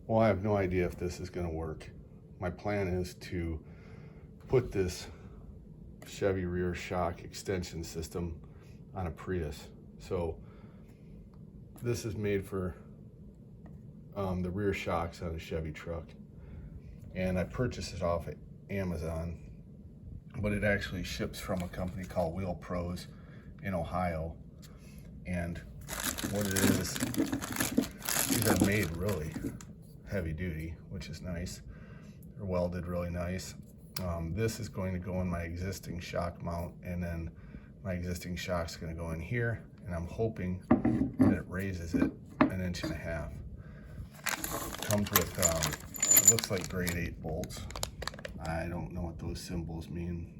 Well, I have no idea if this is going to work. My plan is to put this Chevy rear shock extension system on a Prius. So this is made for the rear shocks on a Chevy truck. And I purchased it off of Amazon, but it actually ships from a company called Wheel Pros in Ohio. And what it is, these are made really heavy duty, which is nice. They're welded really nice. This is going to go in my existing shock mount, and then my existing shock's going to go in here, and I'm hoping that it raises it 1.5 inches. Comes with, it looks like grade 8 bolts. I don't know what those symbols mean.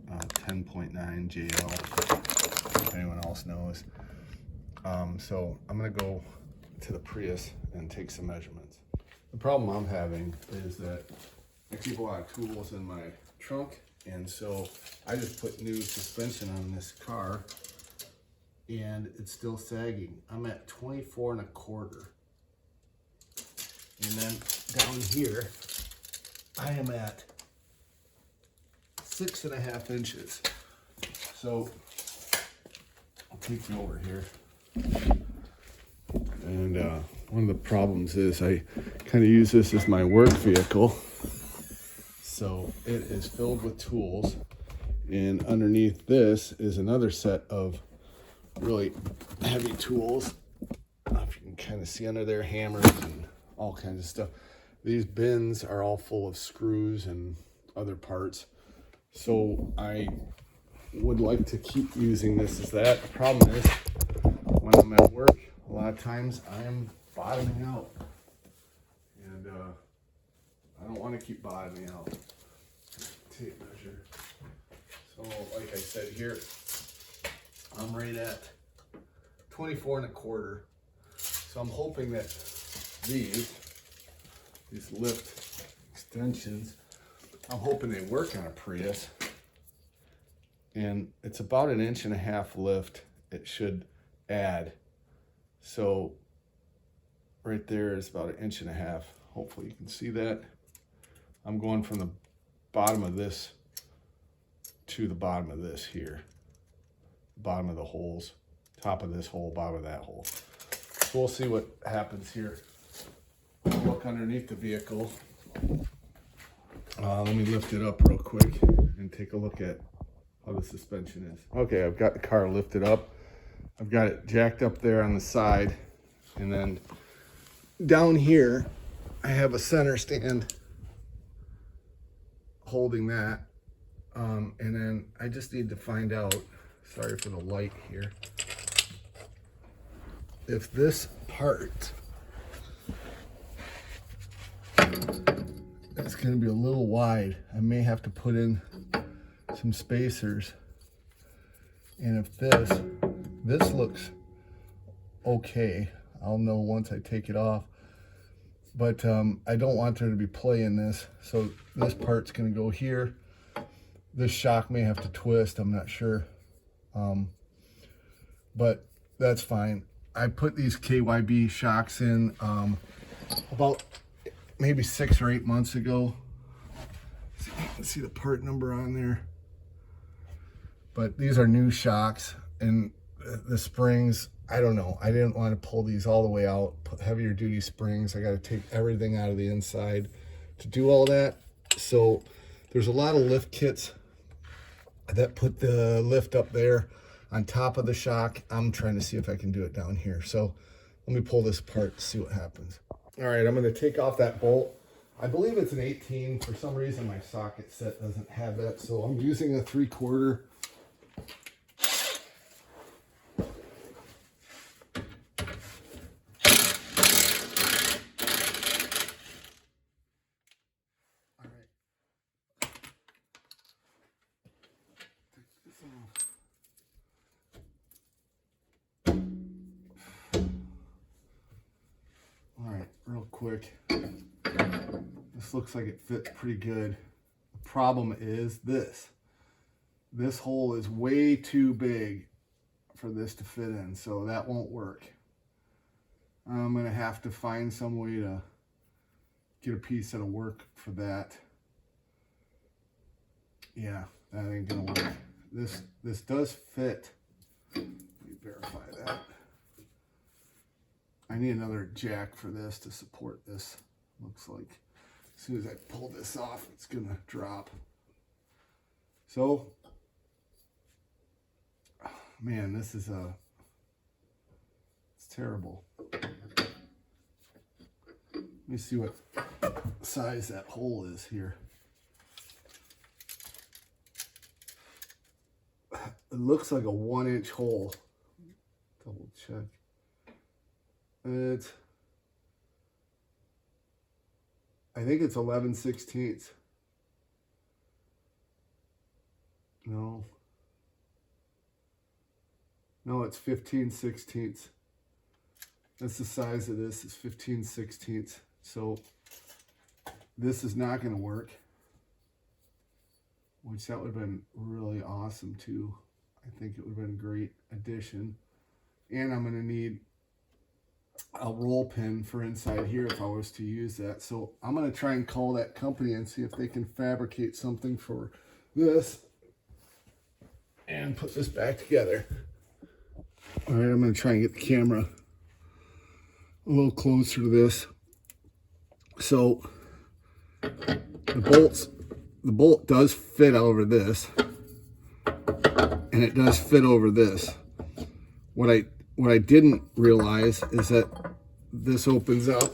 10.9 JL, if anyone else knows. So I'm gonna go to the Prius and take some measurements. The problem I'm having is that I keep a lot of tools in my trunk, and so I just put new suspension on this car and it's still sagging. I'm at 24.25. And then down here, I am at 6.5 inches. So I'll take you over here. And one of the problems is I kind of use this as my work vehicle. So it is filled with tools. And underneath this is another set of really heavy tools. I don't know if you can kind of see under there, hammers and all kinds of stuff. These bins are all full of screws and other parts. So I would like to keep using this as that. The problem is when I'm at work, a lot of times I'm bottoming out. And I don't want to keep bottoming out. Tape measure. So like I said here, I'm right at 24.25. So I'm hoping that these lift extensions, I'm hoping they work on a Prius. And it's about 1.5 inches lift it should add. So right there is about 1.5 inches. Hopefully you can see that. I'm going from the bottom of this to the bottom of this here. Bottom of the holes, top of this hole, bottom of that hole. So we'll see what happens here. Look underneath the vehicle. Let me lift it up real quick and take a look at how the suspension is. Okay, I've got the car lifted up. I've got it jacked up there on the side. And then down here, I have a center stand holding that. And then I just need to find out, sorry for the light here, if this part is going to be a little wide. I may have to put in some spacers. And if this looks okay, I'll know once I take it off. But I don't want there to be play in this. So this part's going to go here. This shock may have to twist, I'm not sure. But that's fine. I put these KYB shocks in about maybe 6 or 8 months ago. Let's see the part number on there. But these are new shocks, and the springs, I don't know. I didn't want to pull these all the way out, put heavier duty springs. I got to take everything out of the inside to do all that. So there's a lot of lift kits that put the lift up there on top of the shock. I'm trying to see if I can do it down here. So let me pull this apart to see what happens. All right, I'm going to take off that bolt. I believe it's an 18. For some reason, my socket set doesn't have that. So I'm using a 3/4. Real quick, this looks like it fits pretty good. The problem is this hole is way too big for this to fit in, so that won't work. I'm gonna have to find some way to get a piece that'll work for that. Yeah, that ain't gonna work. This does fit. Let me verify that. I need another jack for this to support this. Looks like as soon as I pull this off, it's gonna drop. So, man, this is it's terrible. Let me see what size that hole is here. It looks like a 1-inch hole. Double check. I think it's 11/16. No, it's 15/16. That's the size of this, is 15/16. So this is not going to work, which that would have been really awesome too. I think it would have been a great addition. And I'm going to need a roll pin for inside here if I was to use that. So I'm going to try and call that company and see if they can fabricate something for this and put this back together. All right, I'm going to try and get the camera a little closer to this. So the bolt does fit over this, and it does fit over this. What I didn't realize is that this opens up.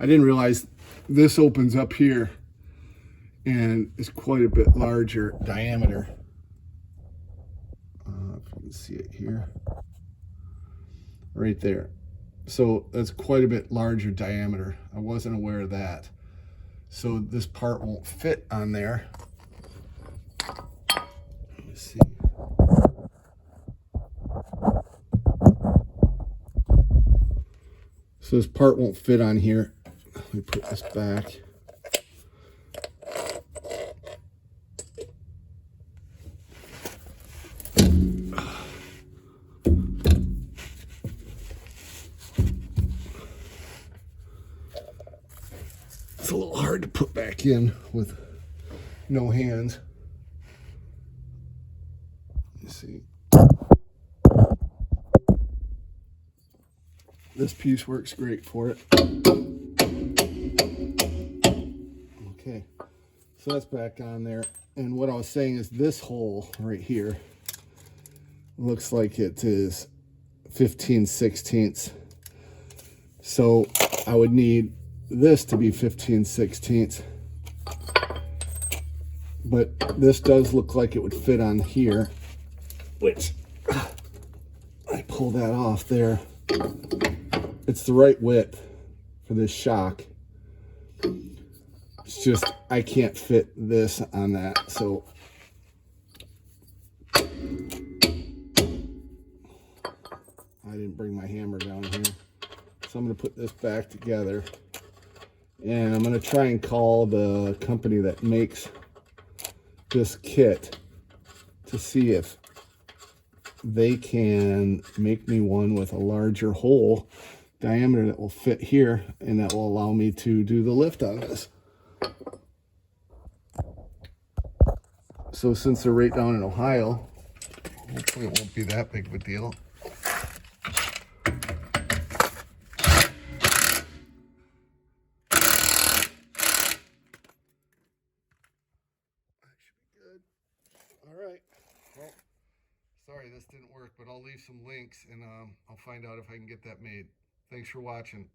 I didn't realize this opens up here and is quite a bit larger diameter. If you can see it here, right there. So that's quite a bit larger diameter. I wasn't aware of that. So this part won't fit on there. Let me see. So this part won't fit on here. Let me put this back. It's a little hard to put back in with no hands. Let me see. This piece works great for it. Okay, so that's back on there. And what I was saying is this hole right here looks like it is 15/16. So I would need this to be 15/16. But this does look like it would fit on here, which I pull that off there. It's the right width for this shock. It's just I can't fit this on that, so I didn't bring my hammer down here. So I'm going to put this back together, and I'm going to try and call the company that makes this kit to see if they can make me one with a larger hole diameter that will fit here and that will allow me to do the lift on this. So since they're right down in Ohio, hopefully it won't be that big of a deal. All right. Well, sorry this didn't work, but I'll leave some links and I'll find out if I can get that made. Thanks for watching.